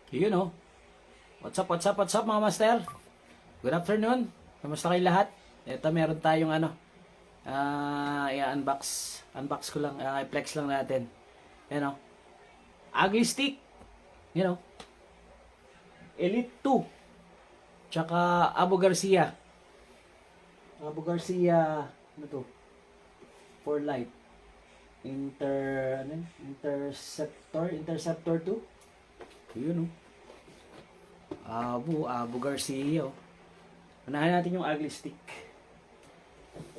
You know. What's up mga master? Good afternoon. Kamusta kayo lahat? Ito meron tayong i-unbox. Unbox ko lang, i-flex lang natin. You know. Ugly stick. You know. Elite 2. Tsaka Abu Garcia. Abu Garcia, ano to? For light. Interceptor 2. Yun oh. Abu Garcia. Unahin natin yung ugly stick.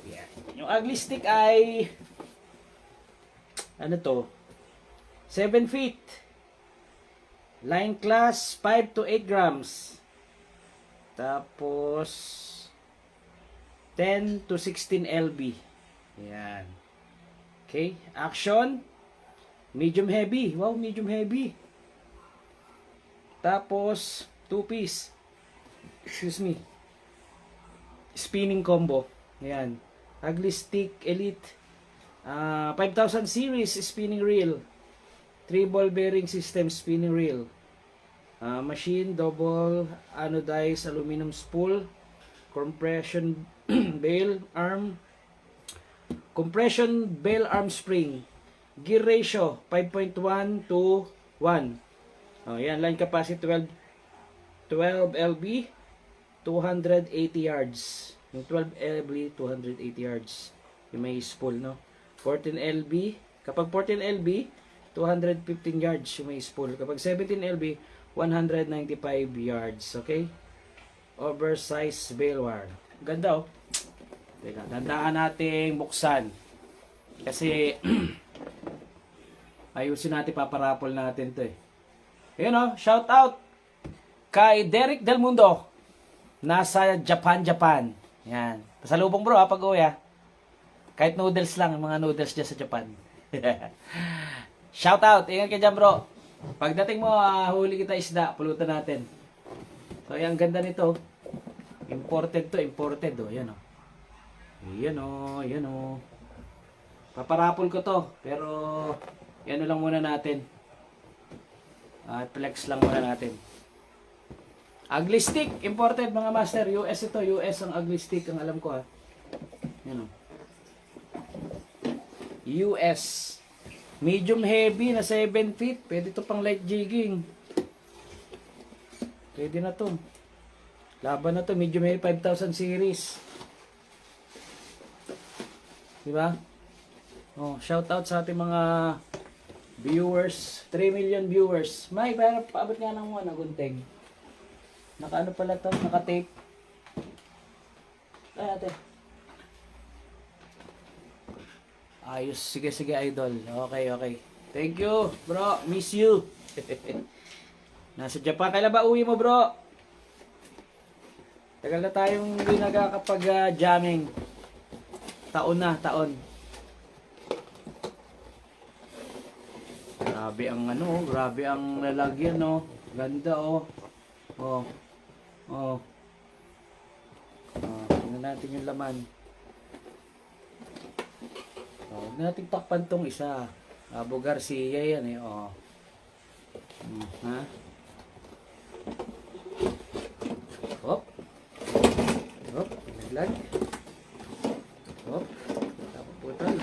Yan. Yung ugly stick ay ano to? 7 feet. Line class 5 to 8 grams. Tapos 10 to 16 lb. Yan. Okay, action medium heavy. Wow, medium heavy. Tapos 2 piece. Excuse me. Spinning combo. Ayan. Ugly stick elite. 5000 series spinning reel. 3 ball bearing system spinning reel. Machine double anodized aluminum spool. Compression bail arm. Compression bail arm spring. Gear ratio 5.1 to 1. Yan, line capacity 12 lb, 280 yards. Yung 12 lb, 280 yards. Yung may spool, no? 14 lb, kapag 14 lb, 215 yards yung may spool. Kapag 17 lb, 195 yards. Okay? Oversized bail wire. Ganda, oh. Teka, tandaan nating buksan. Kasi, ayusin natin, paparapol natin to eh. Yun o, shout out kay Derek Del Mundo. Nasa Japan. Yan. Pasalubong bro ha, pag-uwi ha. Kahit noodles lang, mga noodles dyan sa Japan. Shout out, ingat ka dyan bro. Pagdating mo, huli kita isda, pulutan natin. So, yan, ganda nito. Imported to, imported o. Yan o. Yan o. Paparapol ko to, pero yan lang muna natin. Flex lang muna natin. Ugly stick, imported mga master. US ito, US ang ugly stick, ang alam ko ha. Yan o. US. Medium heavy na 7 feet. Pwede ito pang light jigging. Pwede na to. Laban na to, medium heavy 5000 series. Diba? Shout out sa ating mga viewers, 3 million viewers. May, pero paabot nga ng mga nagunteg. Naka-ano pala to? Naka-tape. Ay, ate. Ayos. Sige, idol. Okay. Thank you, bro. Miss you. Nasa Japan. Kailan ba uwi mo, bro? Tagal na tayong hindi nagkakapag-jamming. Taon. Grabe ang lalagyan, no. Ganda, tingnan natin yung laman. Huwag natin takpan tong isa. Abu Garcia yan, eh, ha? Hop. Naglag. Hop. Tapos putol.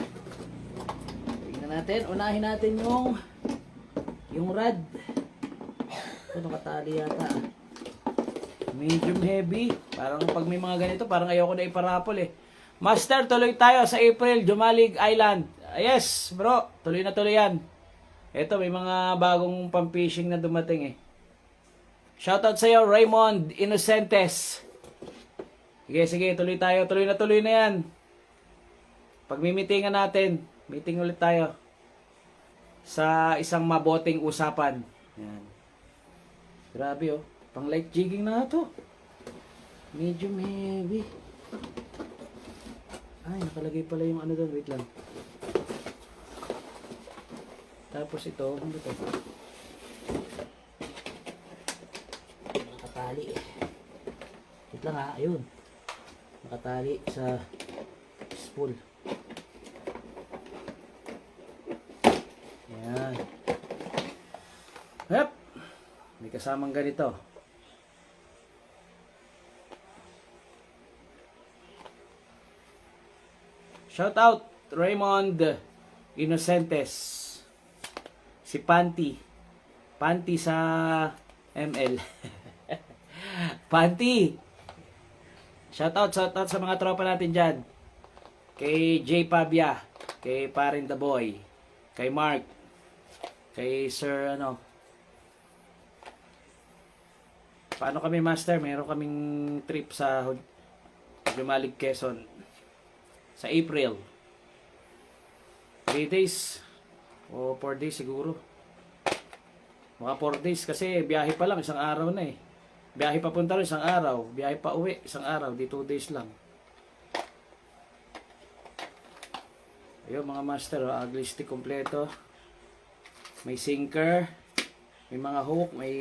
Tingnan natin, unahin natin yung rod. Ito nakatali yata. Medium heavy. Parang pag may mga ganito, parang ayoko na iparapol eh. Master, tuloy tayo sa April, Jumalig Island. Yes, bro. Tuloy na tuloy yan. Ito, may mga bagong pang-fishing na dumating eh. Shoutout sa iyo, Raymond Innocentes. Sige, tuloy tayo. Tuloy na yan. Pag mimitingan natin, meeting ulit tayo sa isang maboting usapan. Yan. Grabe pang light jigging na to. Medium heavy. Ay, nakalagay pala yung ano doon. Wait lang. Tapos ito, ano to? Nakatali eh. Wait lang ha, ayun. Nakatali sa spool. Yan. Hep. May kasamang ganito. Shout out Raymond Innocentes. Si Panty. Panty sa ML. Panty. Shout out sa mga tropa natin dyan. Kay J Pabia, kay Parin the Boy, kay Mark, kay Sir paano kami master? Meron kaming trip sa Lumalig, Quezon sa April. 3 days o 4 days siguro. Mga 4 days kasi biyahe pa lang, isang araw na eh. Biyahe papunta rin, isang araw. Biyahe pa uwi, isang araw. Di 2 days lang. Ayun mga master, ugly stick kompleto. May sinker. May mga hook. May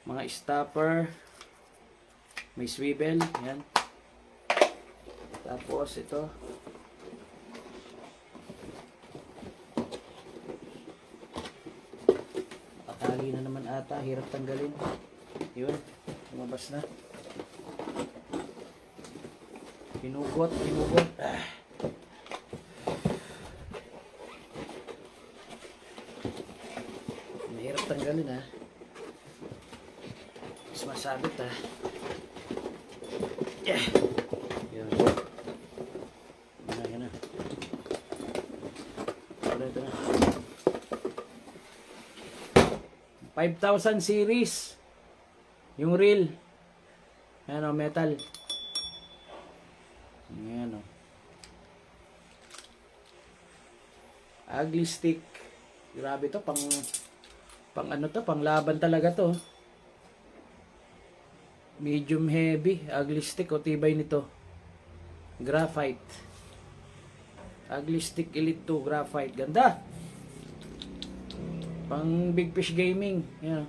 mga stopper. May swivel. Yan. Tapos ito. Akali na naman ata. Hirap tanggalin. Yun, lumabas na. Pinugot. Mahirap tanggalin ha. Mas masabit ha. Yeah. Yun. Yan na. Ito na. 5,000 series. Yung reel. Ayan o, metal. Ayan o. Ugly stick. Grabe to, pang laban talaga to. Medium heavy. Ugly stick, o tibay nito. Graphite. Ugly stick Elite 2 graphite. Ganda. Pang big fish gaming. Ayan o.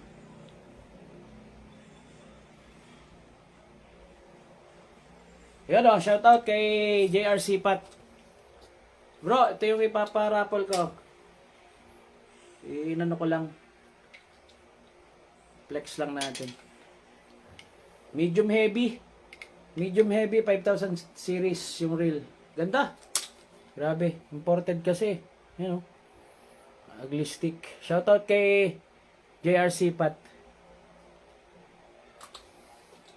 Yan o, shoutout kay JRC Pat. Bro, ito yung ipaparapol ko. Inano ko lang. Flex lang natin. Medium heavy. Medium heavy, 5,000 series yung reel. Ganda. Grabe, imported kasi. Yan o. Ugly stick. Shoutout kay JRC Pat.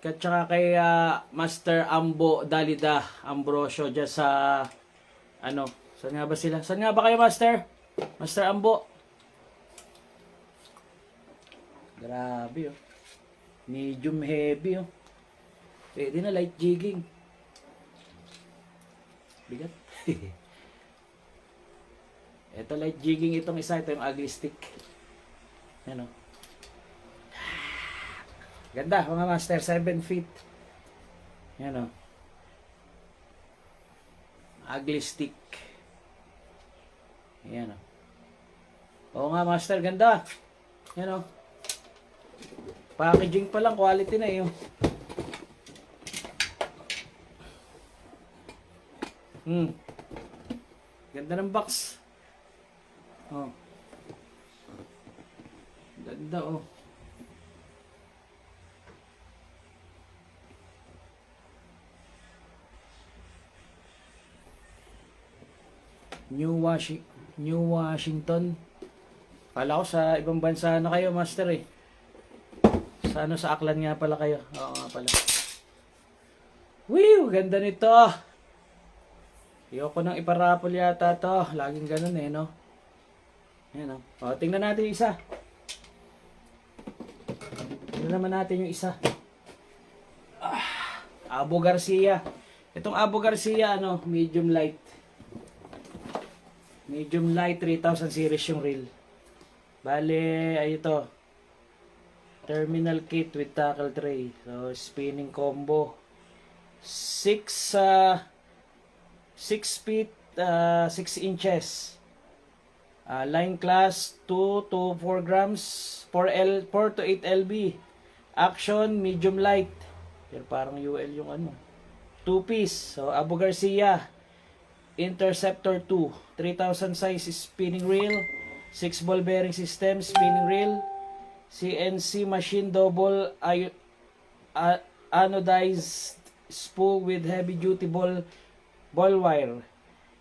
At saka kay Master Ambo Dalida Ambrosio dyan sa saan nga ba sila? Saan nga ba kayo Master? Master Ambo. Grabe oh. Medium heavy oh. Pwede na light jigging. Bigat. Ito light jigging itong isa. Ito yung ugly stick. Yan oh. Ganda mga master, 7 feet. Yan o. Ugly stick. Yan o. Oo nga master, ganda. Yan o. Packaging pa lang, quality na yun. Ganda ng box. Oh. Ganda oh. New Washington. Kala ko sa ibang bansa na kayo, master eh. Sa Aklan nga pala kayo. Oo nga pala. Whew! Ganda nito. Ayoko nang iparapol yata to. Laging ganun eh, no? Ayan o. O, tingnan natin yung isa. Tingnan naman natin yung isa. Abu Garcia. Itong Abu Garcia, medium light. Medium light 3000 series yung reel. Bale, ay ito. Terminal kit with tackle tray. So, spinning combo. 6 feet, 6 inches. Line class 2 to 4 grams. 4 to 8 lb. Action, medium light. Pero parang UL yung 2 piece. So, Abu Garcia. Interceptor 2, 3000 size spinning reel, 6 ball bearing system spinning reel, CNC machine double anodized spool with heavy duty ball wire.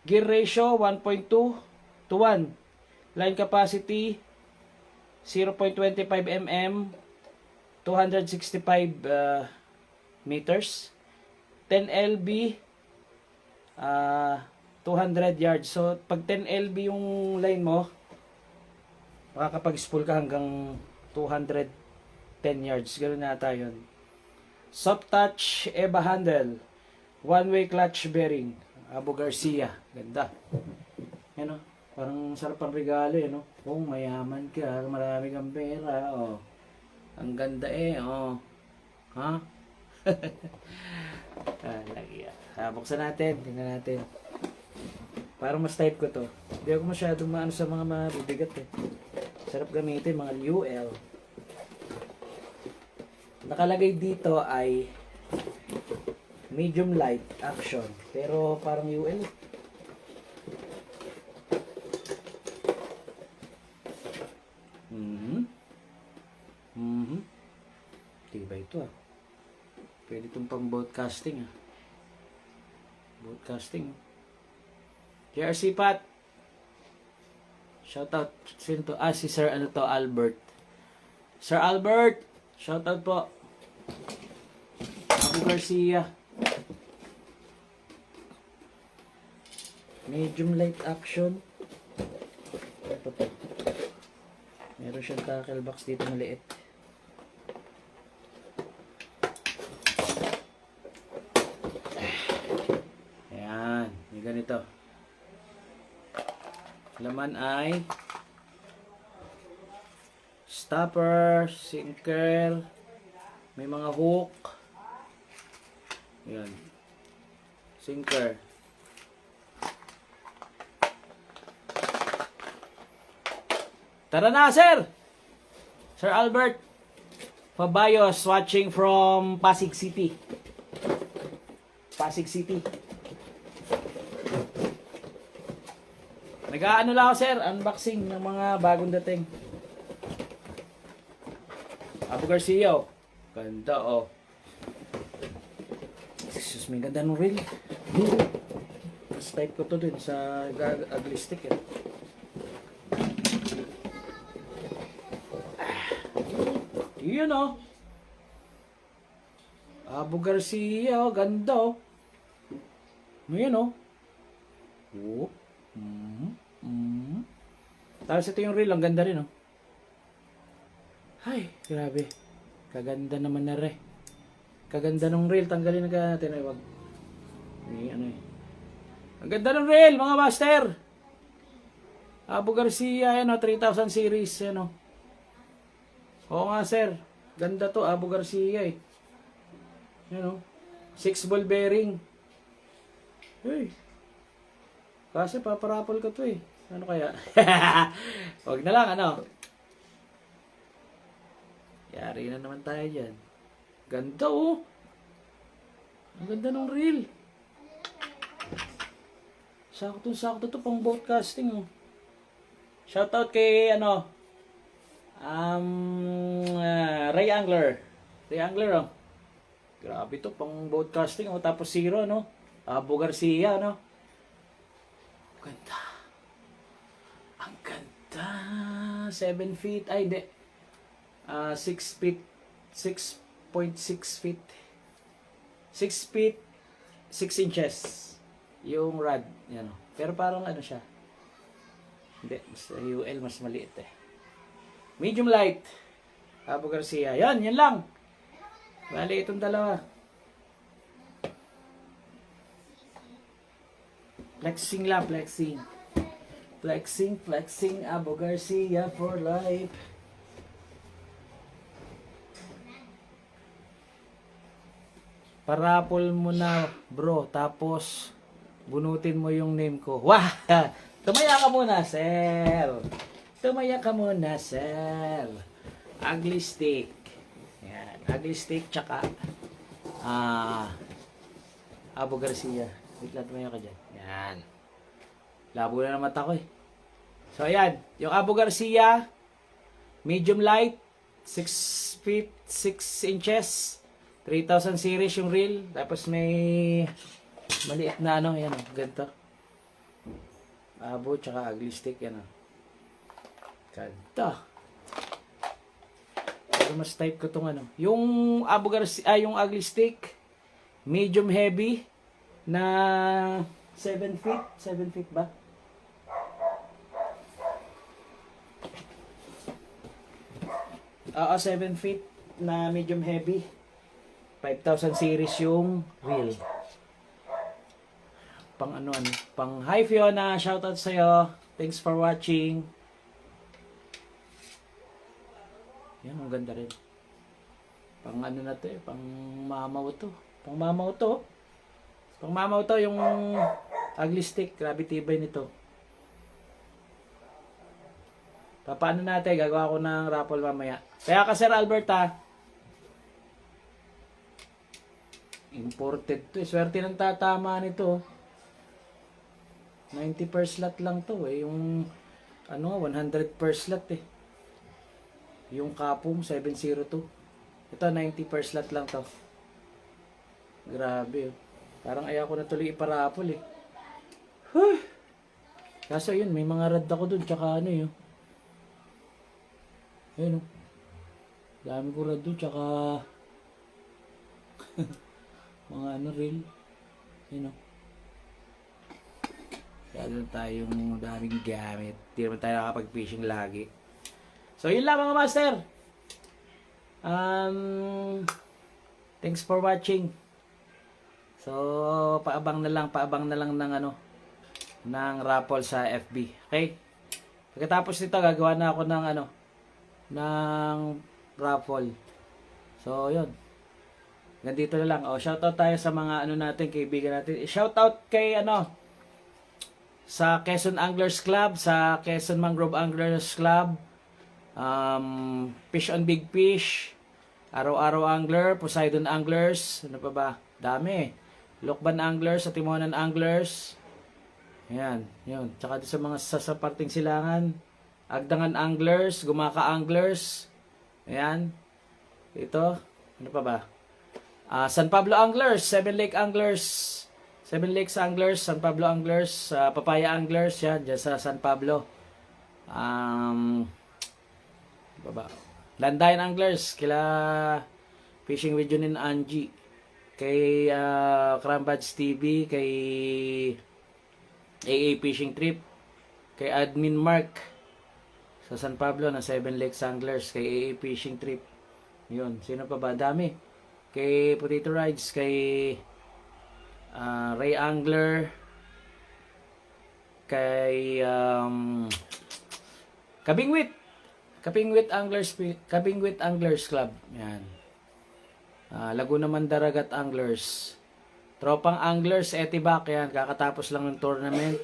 Gear ratio 1.2 to 1. Line capacity 0.25 mm, 265 meters. 10 lb, 200 yards. So pag 10 lb yung line mo, makakapag-spool ka hanggang 210 yards. Ganoon nata yun. Soft touch EVA handle. One-way clutch bearing. Abu Garcia. Ganda. Yan o. Parang sarap ang regalo eh, no? Oh, mayaman ka. Marami kang pera. Oh. Ang ganda eh. Oh. Ha? Lagi yan. Buksan natin. Tingnan natin. Parang mas type ko to. Hindi ako masyadong maano sa mga mabibigat eh. Sarap gamitin. Mga UL. Nakalagay dito ay medium light action. Pero parang UL. Tiba ito ah. Pwede itong pang broadcasting ah. Broadcasting. JRC Pat. Shoutout. Sino to? Si Sir ano to? Albert. Sir Albert. Shoutout po. Abu Garcia. Medium light action. Ito po. Meron siyang tackle box dito maliit. Ayan. May ganito. Laman ay stopper, sinker, may mga hook. Ayan. Sinker. Tara na, sir! Sir Albert Fabayos watching from Pasig City. Pasig City. Nag-aano lang ako, sir, unboxing ng mga bagong dating. Abu Garcia, oh. Ganda, oh. Excuse me, ganda ng reel. Mas type ko to din sa ugly stick, eh. Yun, oh. Abu Garcia, oh. Ganda, oh. Yun, oh. Oh. Tapos ito yung reel, ang ganda rin, oh. Ay, grabe. Kaganda naman na re. Kaganda ng reel, tanggalin na natin. Ay, wag. Ano eh. Ang ganda ng reel, mga master. Abu Garcia, yan, oh, 3000 series, yan, oh. Oo nga, sir. Ganda to, Abu Garcia, eh. Yan, oh. 6 ball bearing. Hey. Kasi paparapol ko to, eh. Ano kaya? Wag na lang, ano? Yari na naman tayo dyan. Ganda, oh. Ang ganda ng reel. Sakto to pang broadcasting, oh. Shoutout kay, ano, Ray Angler. Ray Angler, oh. Grabe to, pang broadcasting, oh. Tapos zero, no? Abu Garcia, no? Ganda. Ang ganda. 7 feet. Ay, de. 6 feet. 6.6 feet. 6 feet. 6 inches. Yung rod. Yan. Pero parang ano siya. Hindi. Mas UL mas maliit eh. Medium light. Abu Garcia. Yan lang. Bali itong dalawa. Flexing lang, flexing. Flexing, Abu Garcia for life. Parapol mo na, bro. Tapos, bunutin mo yung name ko. Wah! Tumaya ka muna, sir. Tumaya ka muna, sir. Ugly stick. Yan. Ugly stick, tsaka Abu Garcia. Wait lang, tumaya ka dyan. Yan. Labo na ng mata ko eh. So, ayan. Yung Abu Garcia, medium light, 6 feet 6 inches. 3,000 series yung reel. Tapos may maliit na ano, yan, ganito. Abo, tsaka ugly stick, yan. Ganda. Pero mas type ko tong ano. Yung Abu Garcia, yung ugly stick, medium heavy, na 7 feet. 7 feet ba? Oo, 7 feet na medium heavy. 5,000 series yung reel. Pang ano, pang hi Fiona, shoutout sa'yo. Thanks for watching. Yan, ang ganda rin. Pang ano na to pang mamaw to. Pang mamaw to. Pang mamaw to yung ugly stick. Grabe tibay nito. Paano natin? Gagawa ko ng raffle mamaya. Kaya ka Sir Alberta, imported to. Swerte ng tatama nito. 90 per slot lang to Yung ano, 100 per slot Yung kapong 702. Ito 90 per slot lang to. Grabe Parang ayaw ko na tuloy iparapol Huh. Kaso yun, may mga rad ako dun. Tsaka ano Ayun dami ko rad dun. Tsaka mga ano reel. Ayun Lalo tayong daming gamit. Hindi naman tayo nakapag-fishing lagi. So, yun lang mga master. Thanks for watching. So, paabang na lang ng ano, ng raffle sa FB. Okay? Pagkatapos nito, gagawa na ako ng ano, ng raffle. So, yun. Nandito na lang. Shoutout tayo sa mga ano natin, kaibigan natin. Shoutout kay ano, sa Quezon Anglers Club, sa Quezon Mangrove Anglers Club, Fish on Big Fish, Araw-Araw Angler, Poseidon Anglers, ano pa ba? Dami. Lokban Anglers, sa Timonan Anglers. Ayan, yun. Tsaka sa mga sa parting silangan, Agdangan Anglers, Gumaka Anglers. Ayan. Ito, ano pa ba? San Pablo Anglers, Seven Lake Anglers, Seven Lakes Anglers, San Pablo Anglers, Papaya Anglers, yan, dyan sa San Pablo. Baba. Landayan Anglers, kila Fishing with Junin Angie, kay Crambads TV, kay AA Fishing Trip, kay Admin Mark, sa San Pablo na Seven Lakes Anglers, kay AA Fishing Trip. Yun, sino pa ba? Dami. Kay Potato Rides, kay Ray Angler, kay Kabingwit Anglers Club, yan. Laguna Mandaragat Anglers, Tropang Anglers Etibak, yan, kakatapos lang ng tournament.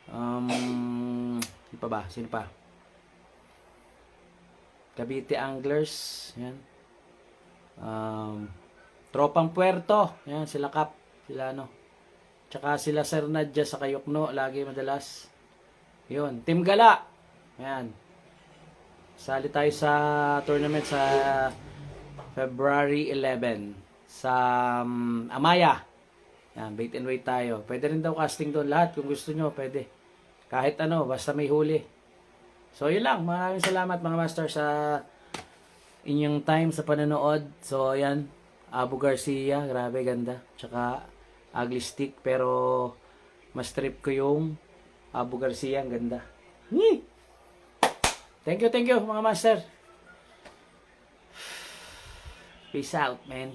Sino pa ba? Sino pa? Cavite Anglers, yan. Tropang Puerto, yan, sila Kap, sila ano. Tsaka sila Sir Nadja sa Kayukno, lagi madalas. Yun, Team Gala. Ayan. Sali tayo sa tournament sa February 11 sa Amaya. Ayan, bait and wait tayo. Pwede rin daw casting doon lahat kung gusto nyo, pwede. Kahit ano, basta may huli. So, yun lang. Maraming salamat mga master sa inyong time sa panonood. So, ayan. Abu Garcia, grabe, ganda. Tsaka ugly stick, pero mas trip ko yung Abu Garcia, ang ganda. Thank you mga master. Peace out, man.